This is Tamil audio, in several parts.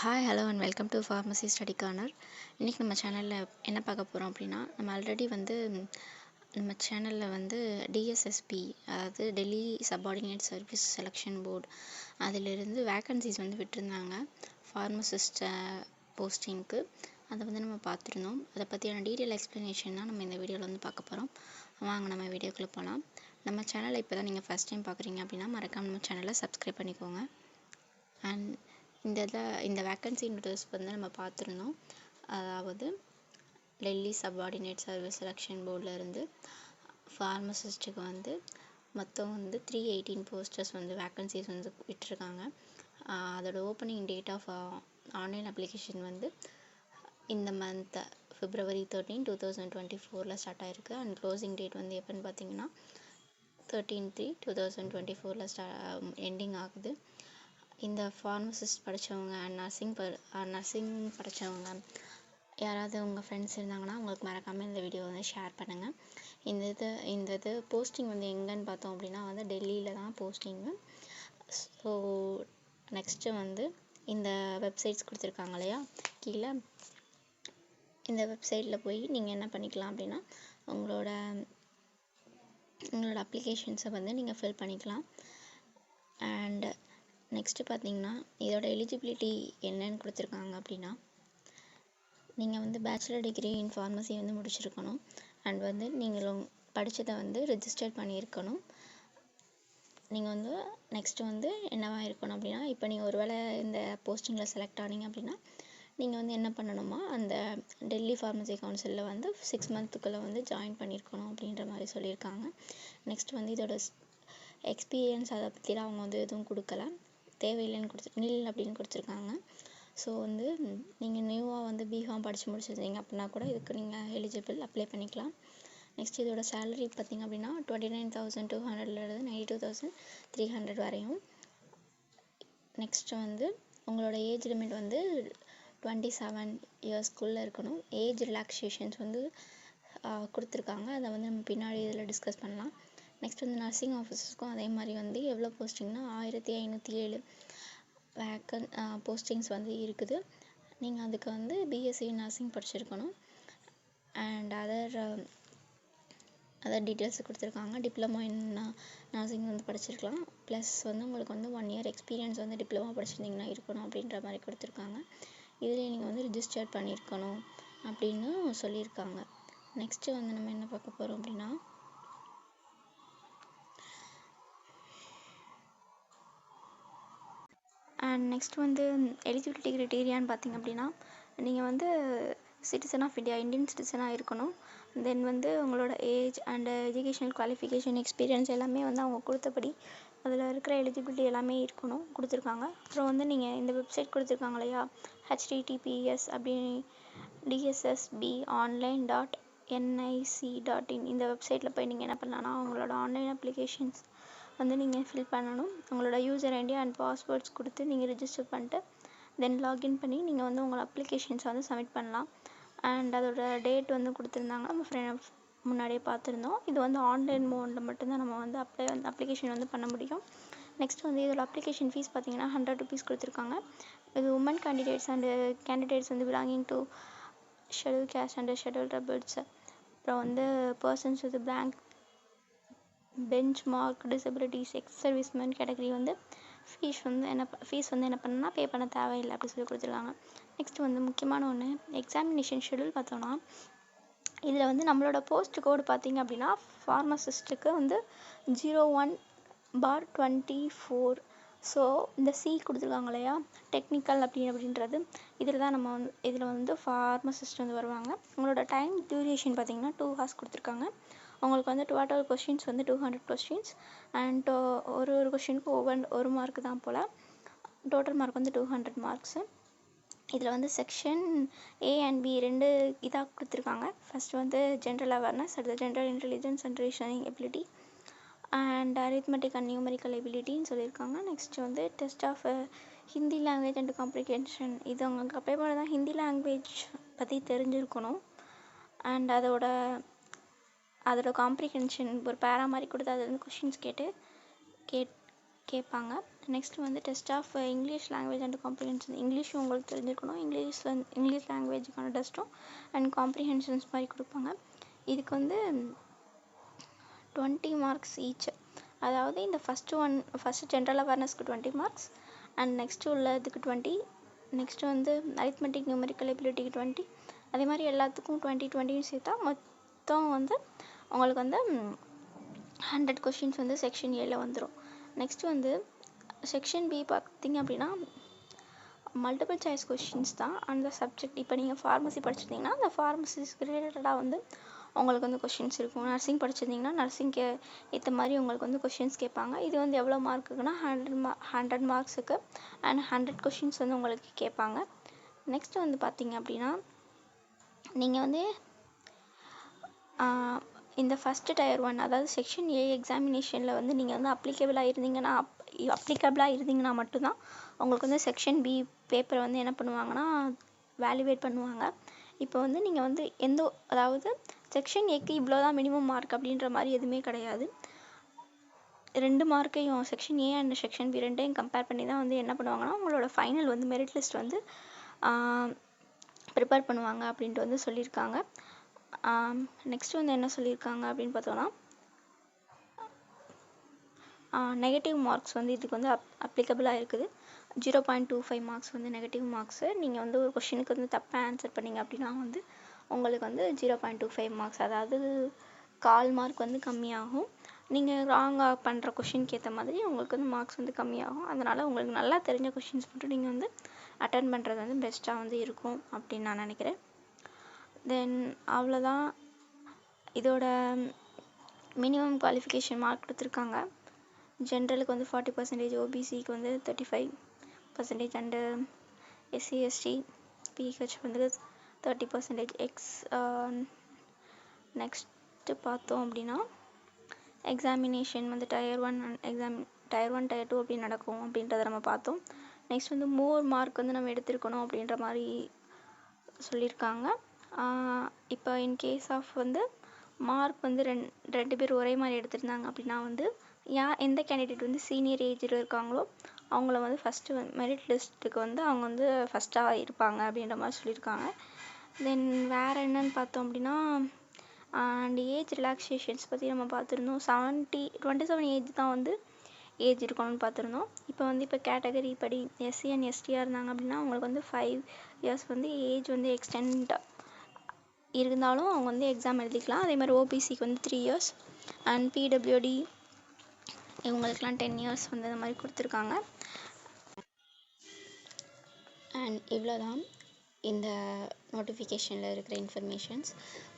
Hi hello and welcome to pharmacy study corner. இன்றைக்கி நம்ம சேனலில் என்ன பார்க்க போகிறோம் அப்படின்னா, நம்ம ஆல்ரெடி நம்ம சேனலில் டிஎஸ்எஸ்பி, அதாவது Delhi subordinate service selection board, அதிலிருந்து வேக்கன்சிஸ் விட்டுருந்தாங்க ஃபார்மசிஸ்ட் போஸ்டிங்க்கு. அதை நம்ம பார்த்துருந்தோம். அதை பற்றியான டீட்டெயில் எக்ஸ்ப்ளனேஷன் தான் நம்ம இந்த வீடியோவில் பார்க்க போகிறோம். வாங்க நம்ம வீடியோக்குள்ளே போகலாம். நம்ம சேனலை இப்போ தான் நீங்கள் ஃபஸ்ட் டைம் பார்க்குறீங்க அப்படின்னா மறக்காம நம்ம சேனலை சப்ஸ்கிரைப் பண்ணிக்கோங்க. அண்ட் இந்த வேக்கன்சி நோட்டீஸ் நம்ம பார்த்துருந்தோம். அதாவது டெல்லி சப்பார்டினேட் சர்வீஸ் செலெக்ஷன் போர்டில் இருந்து ஃபார்மசிஸ்ட்டுக்கு மொத்தம் 318 போஸ்டர்ஸ் வேக்கன்சிஸ் விட்டுருக்காங்க. அதோட opening date of online application இந்த மந்த் February 13, 2024 ஸ்டார்ட் ஆகிருக்கு. அண்ட் க்ளோசிங் டேட் எப்போன்னு பார்த்தீங்கன்னா 13/3/2024 எண்டிங் ஆகுது. இந்த ஃபார்மசிஸ்ட் படித்தவங்க நர்சிங் படித்தவங்க யாராவது உங்கள் ஃப்ரெண்ட்ஸ் இருந்தாங்கன்னா அவங்களுக்கு மறக்காமல் இந்த வீடியோ ஷேர் பண்ணுங்கள். இந்த இது போஸ்டிங் எங்கேன்னு பார்த்தோம் அப்படின்னா டெல்லியில் தான் போஸ்டிங்கு. ஸோ நெக்ஸ்ட்டு இந்த வெப்சைட்ஸ் கொடுத்துருக்காங்க இல்லையா கீழே, இந்த வெப்சைட்டில் போய் நீங்கள் என்ன பண்ணிக்கலாம் அப்படின்னா உங்களோட அப்ளிகேஷன்ஸை நீங்கள் ஃபில் பண்ணிக்கலாம். அண்ட் நெக்ஸ்ட்டு பார்த்தீங்கன்னா இதோட எலிஜிபிலிட்டி என்னன்னு கொடுத்துருக்காங்க அப்படின்னா, நீங்கள் பேச்சுலர் டிகிரி இன் ஃபார்மசி முடிச்சிருக்கணும். அண்ட் நீங்கள் படித்ததை ரெஜிஸ்டர் பண்ணியிருக்கணும். நீங்கள் நெக்ஸ்ட்டு என்னவாக இருக்கணும் அப்படின்னா, இப்போ நீங்கள் ஒருவேளை இந்த போஸ்டிங்கில் செலக்ட் ஆனீங்க அப்படின்னா நீங்கள் என்ன பண்ணணுமா, அந்த டெல்லி ஃபார்மசி கவுன்சிலில் 6 மந்த்துக்குள்ளே ஜாயின் பண்ணியிருக்கணும் அப்படின்ற மாதிரி சொல்லியிருக்காங்க. நெக்ஸ்ட் இதோட எக்ஸ்பீரியன்ஸ் அதை பற்றிலாம் அவங்க எதுவும் கொடுக்கல, தேவையில்லைன்னு நில் அப்படின்னு கொடுத்துருக்காங்க. ஸோ நீங்கள் நியூவாக பிகாம் படித்து முடிச்சிருந்தீங்க அப்படின்னா கூட இதுக்கு நீங்கள் எலிஜிபிள் அப்ளை பண்ணிக்கலாம். நெக்ஸ்ட் இதோட சேலரி பார்த்திங்க அப்படின்னா 29,200 92,300 வரையும். நெக்ஸ்ட்டு உங்களோட ஏஜ் லிமிட் 27 இயர்ஸ்க்குள்ளே இருக்கணும். ஏஜ் ரிலாக்ஸேஷன்ஸ் கொடுத்துருக்காங்க. அதை நம்ம பின்னாடி இதில் டிஸ்கஸ் பண்ணலாம். நெக்ஸ்ட் நர்சிங் ஆஃபீஸர்ஸ்க்கும் அதே மாதிரி எவ்வளோ போஸ்டிங்னா 1507 போஸ்டிங்ஸ் இருக்குது. நீங்கள் அதுக்கு பிஎஸ்சி நர்சிங் படிச்சிருக்கணும். அண்ட் அதர் டீட்டெயில்ஸ் கொடுத்துருக்காங்க. டிப்ளமோ இன் நர்சிங் படிச்சிருக்கலாம். ப்ளஸ் உங்களுக்கு 1 இயர் எக்ஸ்பீரியன்ஸ் டிப்ளமோ படிச்சிருந்தீங்கன்னா இருக்கணும் அப்படின்ற மாதிரி கொடுத்துருக்காங்க. இதுலேயே நீங்கள் ரிஜிஸ்டர் பண்ணியிருக்கணும் அப்படின்னு சொல்லியிருக்காங்க. நெக்ஸ்ட்டு நம்ம என்ன பார்க்க போகிறோம் அப்படின்னா, அண்ட் நெக்ஸ்ட் எலிஜிபிலிட்டி க்ரைட்டீரியான்னு பார்த்திங்க அப்படின்னா, நீங்கள் சிட்டிசன் ஆஃப் இந்தியா, இந்தியன் சிட்டிசனாக இருக்கணும். தென் உங்களோட age and educational qualification experience எல்லாமே அவங்க கொடுத்தபடி அதில் இருக்கிற எலிஜிபிலிட்டி எல்லாமே இருக்கணும் கொடுத்துருக்காங்க. அப்புறம் நீங்கள் இந்த வெப்சைட் கொடுத்துருக்காங்க இல்லையா, https dssbonline.nic.in, இந்த வெப்சைட்டில் போய் நீங்கள் என்ன பண்ணலான்னா உங்களோட ஆன்லைன் அப்ளிகேஷன்ஸ் நீங்கள் ஃபில் பண்ணணும். உங்களோட யூசர் ஐடி அண்ட் பாஸ்வேர்ட்ஸ் கொடுத்து நீங்கள் ரிஜிஸ்டர் பண்ணிட்டு தென் லாகின் பண்ணி நீங்கள் உங்களோட அப்ளிகேஷன்ஸ் சப்மிட் பண்ணலாம். அண்ட் அதோட டேட் கொடுத்துருந்தாங்க, நம்ம முன்னாடியே பார்த்துருந்தோம். இது ஆன்லைன் மோடில் மட்டும்தான் நம்ம அப்ளிகேஷன் பண்ண முடியும். நெக்ஸ்ட் இதோட அப்ளிகேஷன் ஃபீஸ் பார்த்தீங்கன்னா 100 rupees கொடுத்துருக்காங்க. இது women candidates and candidates belonging to scheduled caste and scheduled tribes, அப்புறம் persons with blank benchmark disabilities, ex serviceman category fees என்ன பண்ணணும்னா பே பண்ண தேவையில்லை அப்படி சொல்லி கொடுத்துருக்காங்க. நெக்ஸ்ட் முக்கியமான ஒன்று எக்ஸாமினேஷன் ஷெட்யூல் பார்த்தோன்னா, இதில் நம்மளோட போஸ்ட் கோடு பார்த்திங்க அப்படின்னா ஃபார்மசிஸ்ட்டுக்கு 01/24. ஸோ இந்த சி கொடுத்துருக்காங்க இல்லையா, டெக்னிக்கல் அப்படின்றது இதில் தான் நம்ம இதில் ஃபார்மசிஸ்ட் வருவாங்க. உங்களோட டைம் டியூரேஷன் பார்த்திங்கன்னா 2 hours கொடுத்துருக்காங்க. உங்களுக்கு டோட்டல் கொஷின்ஸ் 200 கொஷின்ஸ் அண்ட் ஒரு கொஷினுக்கு ஒரு மார்க்கு தான் போல். Total mark 200 marks. இதில் செக்ஷன் ஏ அண்ட் பி 2 இதாக கொடுத்துருக்காங்க. ஃபஸ்ட்டு ஜென்ரல் அவேர்னஸ், அடுத்து general intelligence and reasoning ability and arithmetic and numerical எபிலிட்டின்னு சொல்லியிருக்காங்க. Next test of Hindi language and comprehension. இது உங்களுக்கு அப்ளை பண்ண தான் ஹிந்தி லாங்குவேஜ் பற்றி தெரிஞ்சிருக்கணும். அண்ட் அதோட காம்ப்ரிகென்ஷன் ஒரு பேரா மாதிரி கொடுத்து அது கொஷின்ஸ் கேட்பாங்க. நெக்ஸ்ட் வந்து test of English language and comprehension. இங்கிலீஷும் உங்களுக்கு தெரிஞ்சிருக்கணும். இங்கிலீஷ் லாங்குவேஜுக்கான டெஸ்ட்டும் அண்ட் காம்ப்ரிஹென்ஷன்ஸ் மாதிரி கொடுப்பாங்க. இதுக்கு வந்து 20 மார்க்ஸ் ஈச். அதாவது இந்த ஃபஸ்ட்டு ஜென்ரல் அவேர்னஸ்க்கு 20 மார்க்ஸ் அண்ட் நெக்ஸ்ட்டு உள்ளதுக்கு 20. நெக்ஸ்ட்டு வந்து அரித்மெட்டிக் நியூமெரிக்கல் எபிலிட்டிக்கு 20. அதே மாதிரி எல்லாத்துக்கும் 20 சேர்த்தா மொத்தம் வந்து உங்களுக்கு வந்து 100 கொஷின்ஸ் வந்து செக்ஷன் ஏல வந்துடும். நெக்ஸ்ட் வந்து செக்ஷன் பி பார்த்திங்க அப்படின்னா மல்டிபிள் சாய்ஸ் கொஷின்ஸ் தான் அந்த சப்ஜெக்ட். இப்போ நீங்கள் ஃபார்மசி படிச்சிருந்தீங்கன்னா அந்த ஃபார்மசிஸ்க்கு ரிலேட்டடாக வந்து உங்களுக்கு வந்து கொஷின்ஸ் இருக்கும். நர்சிங் படிச்சிருந்தீங்கன்னா நர்சிங்க்கு ஏற்ற மாதிரி உங்களுக்கு வந்து கொஷின்ஸ் கேட்பாங்க. இது வந்து எவ்வளோ மார்க்குக்குன்னா 100 மார்க்ஸுக்கு அண்ட் 100 கொஷின்ஸ் வந்து உங்களுக்கு கேட்பாங்க. நெக்ஸ்ட்டு வந்து பார்த்திங்க அப்படின்னா நீங்கள் வந்து இந்த ஃபஸ்ட்டு டயர் 1 அதாவது செக்ஷன் ஏ எக்ஸாமினேஷனில் வந்து நீங்கள் வந்து அப்ளிகபிளாக இருந்தீங்கன்னா மட்டும்தான் உங்களுக்கு வந்து செக்ஷன் பி பேப்பரை வந்து என்ன பண்ணுவாங்கன்னா வேல்யூவேட் பண்ணுவாங்க. இப்போ வந்து நீங்கள் வந்து அதாவது செக்ஷன் ஏக்கு இவ்வளோ தான் மினிமம் மார்க் அப்படின்ற மாதிரி எதுவுமே கிடையாது. 2 மார்க்கையும் section A and section B ரெண்டையும் கம்பேர் பண்ணி தான் வந்து என்ன பண்ணுவாங்கன்னா உங்களோட ஃபைனல் வந்து மெரிட் லிஸ்ட் வந்து ப்ரிப்பேர் பண்ணுவாங்க அப்படின்ட்டு வந்து சொல்லியிருக்காங்க. நெக்ஸ்ட் வந்து என்ன சொல்லியிருக்காங்க அப்படின்னு பார்த்தோன்னா நெகட்டிவ் மார்க்ஸ் வந்து இதுக்கு வந்து அப்ளிகபிளாக இருக்குது. 0.25 மார்க்ஸ் வந்து நெகட்டிவ் மார்க்ஸு. நீங்கள் வந்து ஒரு கொஷினுக்கு வந்து தப்பாக ஆன்சர் பண்ணிங்க அப்படின்னா வந்து உங்களுக்கு வந்து 0.25 மார்க்ஸ், அதாவது 1/4 மார்க் வந்து கம்மியாகும். நீங்கள் ராங்காக பண்ணுற கொஷினுக்கு ஏற்ற மாதிரி உங்களுக்கு வந்து மார்க்ஸ் வந்து கம்மியாகும். அதனால் உங்களுக்கு நல்லா தெரிஞ்ச கொஷின்ஸ் மட்டும் நீங்கள் வந்து அட்டன் பண்ணுறது வந்து பெஸ்ட்டாக வந்து இருக்கும் அப்படின்னு நான் நினைக்கிறேன். தென் அவ்வளோதான். இதோட மினிமம் குவாலிஃபிகேஷன் மார்க் கொடுத்துருக்காங்க. ஜென்ரலுக்கு வந்து 40%, ஓபிசிக்கு வந்து 35% அண்டு எஸ்சி எஸ்டி பிஹெச் வந்து 30%. நெக்ஸ்ட்டு பார்த்தோம் அப்படின்னா எக்ஸாமினேஷன் வந்து டயர் 1 டயர் 2 அப்படி நடக்கும் அப்படின்றத நம்ம பார்த்தோம். நெக்ஸ்ட் வந்து மோர் மார்க் வந்து நம்ம எடுத்திருக்கணும் அப்படின்ற மாதிரி சொல்லியிருக்காங்க. இப்போ இன்கேஸ் ஆஃப் வந்து மார்க் வந்து ரெண்டு பேர் ஒரே மாதிரி எடுத்திருந்தாங்க அப்படின்னா வந்து எந்த கேண்டிடேட் வந்து சீனியர் ஏஜில் இருக்காங்களோ அவங்கள வந்து ஃபஸ்ட்டு மெரிட் லிஸ்ட்டுக்கு வந்து அவங்க வந்து ஃபஸ்ட்டாக இருப்பாங்க அப்படின்ற மாதிரி சொல்லியிருக்காங்க. தென் வேறு என்னன்னு பார்த்தோம் அப்படின்னா அண்ட் ஏஜ் ரிலாக்ஸேஷன்ஸ் பற்றி நம்ம பார்த்துருந்தோம். 27 ஏஜ் தான் வந்து ஏஜ் இருக்கணும்னு பார்த்துருந்தோம். இப்போ கேட்டகரி படி எஸ்சி அண்ட் எஸ்டியாக இருந்தாங்க அப்படின்னா அவங்களுக்கு வந்து 5 இயர்ஸ் வந்து ஏஜ் வந்து எக்ஸ்டெண்ட் இருந்தாலும் அவங்க வந்து எக்ஸாம் எழுதிக்கலாம். அதே மாதிரி ஓபிசிக்கு வந்து 3 இயர்ஸ் அண்ட் பிடபிள்யூடி இவங்களுக்குலாம் 10 இயர்ஸ் வந்து இந்த மாதிரி கொடுத்துருக்காங்க. அண்ட் இவ்வளோ தான் இந்த நோட்டிஃபிகேஷனில் இருக்கிற இன்ஃபர்மேஷன்ஸ்.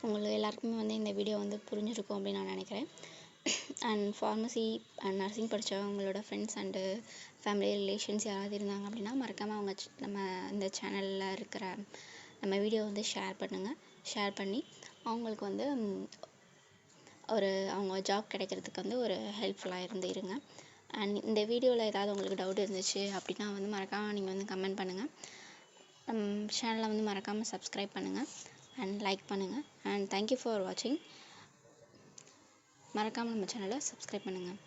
உங்களுக்கு எல்லாருக்குமே வந்து இந்த வீடியோ வந்து புரிஞ்சிருக்கும் அப்படின்னு நான் நினைக்கிறேன். அண்ட் ஃபார்மசி அண்ட் நர்சிங் படித்தவங்களோட ஃப்ரெண்ட்ஸ் அண்டு ஃபேமிலி ரிலேஷன்ஸ் யாராவது இருந்தாங்க அப்படின்னா மறக்காமல் அவங்க நம்ம இந்த சேனலில் இருக்கிற நம்ம வீடியோ வந்து ஷேர் பண்ணி அவங்களுக்கு வந்து அவங்க ஜாப் கிடைக்கிறதுக்கு வந்து ஒரு ஹெல்ப்ஃபுல்லாக இருங்க. அண்ட் இந்த வீடியோவில் ஏதாவது உங்களுக்கு டவுட் இருந்துச்சு அப்படின்னா வந்து மறக்காமல் நீங்கள் வந்து கமெண்ட் பண்ணுங்கள். சேனலை வந்து மறக்காமல் சப்ஸ்கிரைப் பண்ணுங்கள் அண்ட் லைக் பண்ணுங்கள். அண்ட் தேங்க்யூ ஃபார் வாட்சிங். மறக்காமல் நம்ம சேனலை சப்ஸ்கிரைப் பண்ணுங்கள்.